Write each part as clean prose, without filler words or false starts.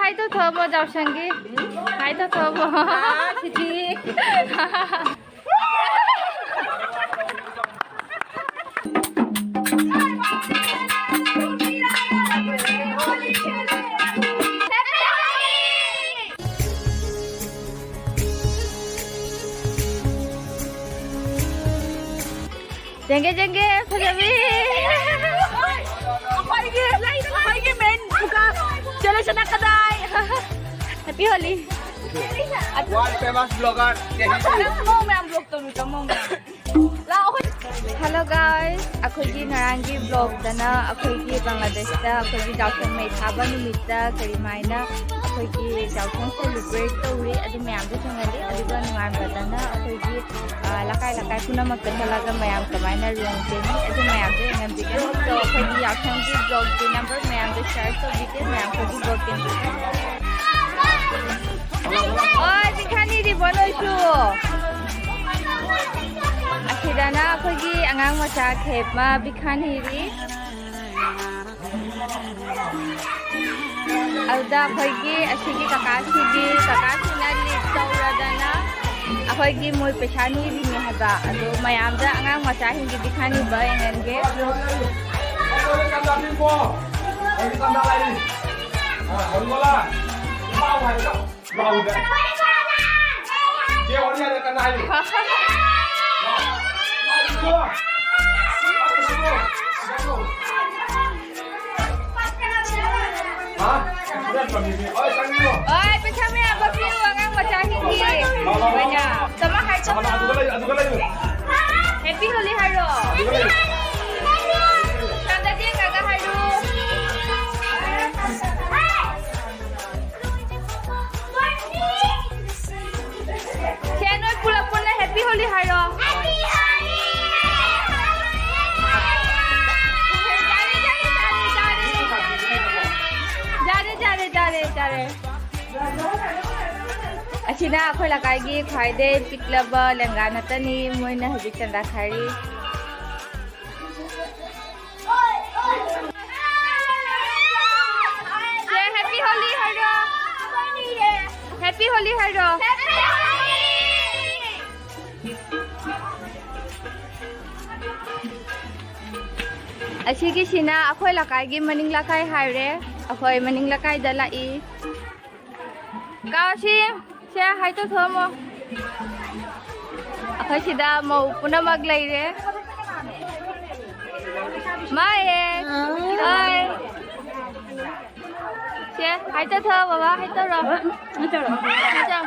hai to thobo yaoshanggi. Hai to thobo. Chiji. Jengge jengge Phajabi. Akhoi main buka chale sana kadai. Happy Holi. One famous blogger. Hello guys, akhoi gi narangi vlog dana akhoi gi Bangladesg da akhoi gi yaoshang mai thaba numit da kari maina akhoi gi yaoshang celebrate tawri adu mayam da thangali aduga nungan badana akhoi gi lakai lakai puna mak thalaga mayam kamaina rong jeni adu mayam da ngam diga so akhoi gi yaoshang gi vlog di number mayam da share so bite mayam ko gi vlog ken oi dikhani di bonoi shu Akhirana akhoi gi angang macha khep ma bikhani ri Alda akhoi gi asigi kakasi na li tawradana akhoi gi moi pechani ri ni haba ado mayam da angang macha hingi bikhani ba engen ge Oi, pechame apa view angang macha hingi banyak sama hai to Happy Holi haro Tanda dia kaga haro Channel pula Happy Holi haro Achina akhoi lakai gi khaide piklaba lenga natani moina hajik chanda khari Happy Holi haro Happy Holi haro Achigi sina akhoi lakai gi maning lakai haire akhoi maning lakai dalai Kaoshim Siya, hai to thomo. Akhoi sida mau puna maglai re. Mae. Hai. Siya, hai to tho baba, hai to ro. Hai to ro. Hai to.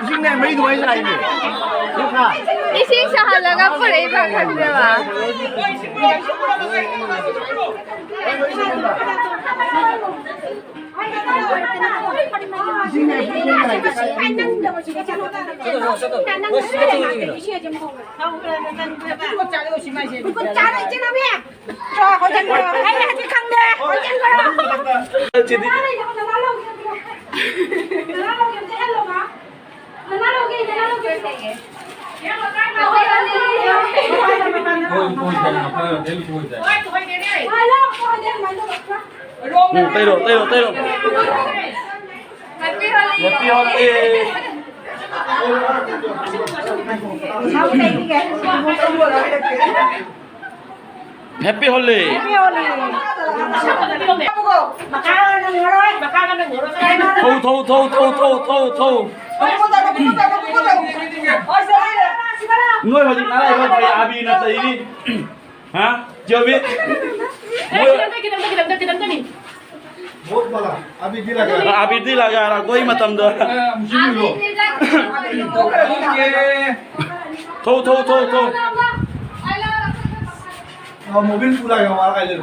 Ising này mấy đuôi này nhỉ? Đúng không? Ising sa halaga pare ba khande ba. Tay độ. Happy Holi. Happy Holi. Happy Holi. Thâu. Ngươi vào dịch này thôi, thầy Abi là thầy đi. Hả? Chưa biết. Abi đi là gà là quay mà tầm được. Thâu. Mobil pula yang awal kali.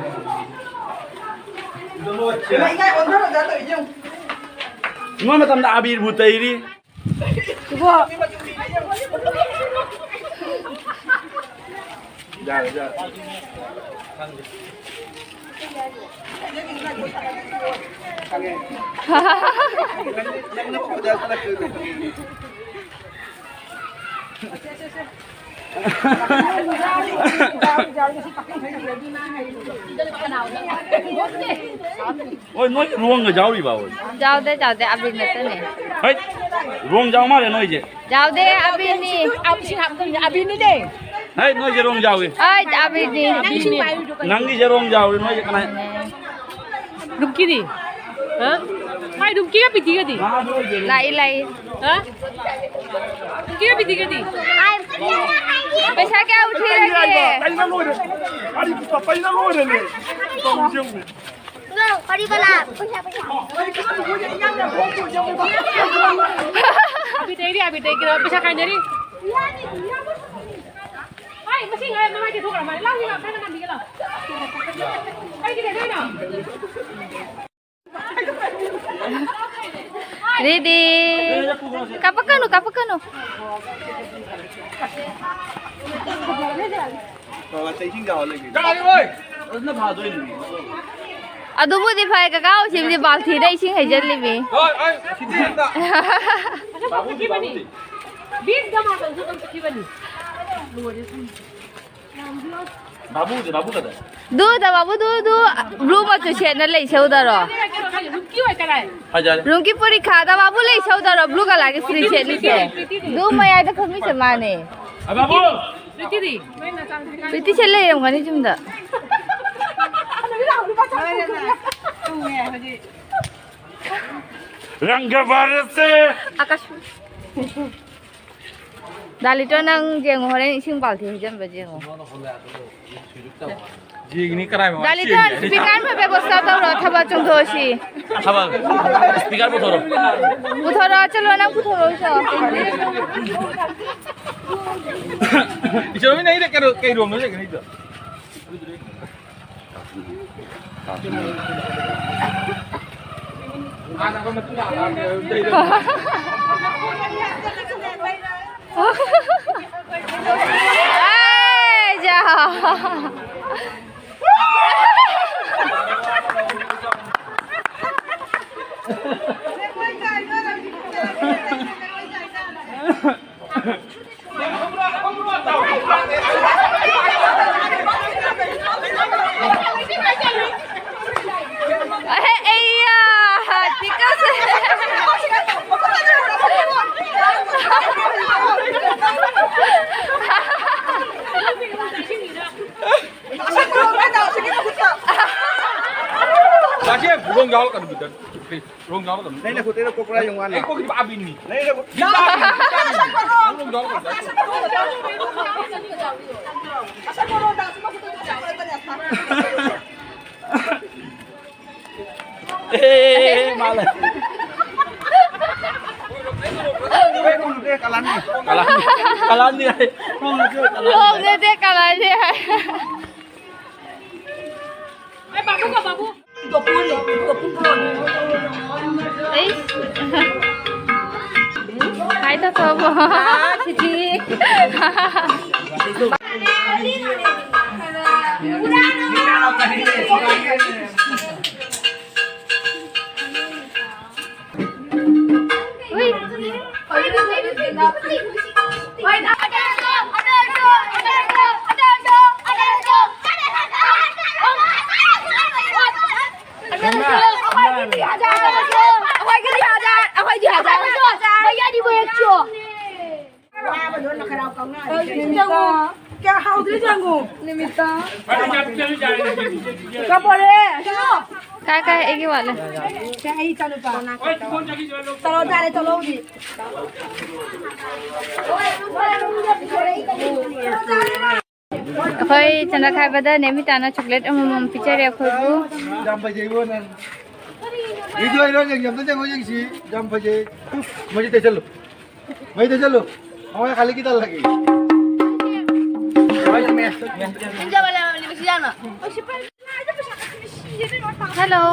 Ngươi mà tầm đã Abi bụt tây đi. Dạ. ôi nói ruộng người giáo đi bảo Jauh deh abin itu nih. hey ruộng giáo mà nói gì Jauh deh abin nih. Abin ni deh. hey nói gì ruộng giáo đi Ay, abin nih. nanggi gì ruộng giáo đi nói gì cái này Dumki ni. Ha? Mai dumki ka piti ka di? Lai. Ha? Dumki ka piti ka di? Pesa kau uthi lagi. tay nó lôi rồi anh tay nó lôi rồi này không riêng này Abi teh kira pesa kain dari. Hai, mesti ngai mama ke thok ramai. Lau ni lau, kana mandi ke lau. Hai kita deh dah. Ready. Kapakan lu? Rồi là chạy sinh giàu lên kìa. cái ơi nó phá rồi Aduh di file kakao sih di balti deh sih hajar lebih. rồi anh xin đi anh Babu ki bani. Bis dah makan sukan ki bani. babu cái đấy Du dah babu du blue macam channel lagi saudara. Dumki wai kadai. aja Rungki puri khada babu lagi saudara blue ka lagi free channel ke. Du maya dah kami semane. babu Priti di. Priti channel yang mana cuma dah. rangga barat se Akash. Dali tu nang jeng orang ising balti jam berjeng. Ji ini kerai mau Dali tu speaker में व्यवस्था तो रहा था चुंदो सी. apa speaker botol Puthora चलो ना puthora सा. Iso ini ini kayak ruang aja gini tuh. Anak kamu tuh Jahat. Iya, tikas. Lagi belum gaul kan betul. Belum gaul kan. Đây là của tên là cô đây dùng ăn. Kok di abin nih. Đây là của Belum gaul kan. Malah. kalan nih. Kalan nih. Loh, dia kalah dia. Babu ka babu. Eh. Hai ta sobo. Siji. Wih. Kakak ini mana? Khoi chana khai bada nemi tana chocolate amam picture khoibu Jam phải gì luôn anh. Đi chơi đó nhầm tới ngồi gì jam phải gì. Mấy tay chân lu. Mau kali kita lagi. Hello.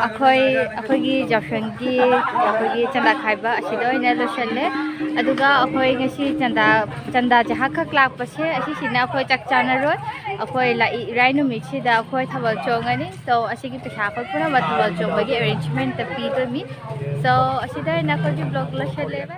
Akhoi gi yaoshanggi akhoi chanda khaiba asido ina lo challe aduga akhoi ngasi chanda jaha khak lak pase asi sina akhoi chak chana ro akhoi la rainu mi chi da akhoi thabal chongani so asigi pisa khoi pura ma thabal chong bagi arrangement ta pi to mi so asida ina ko ji vlog lo challe ba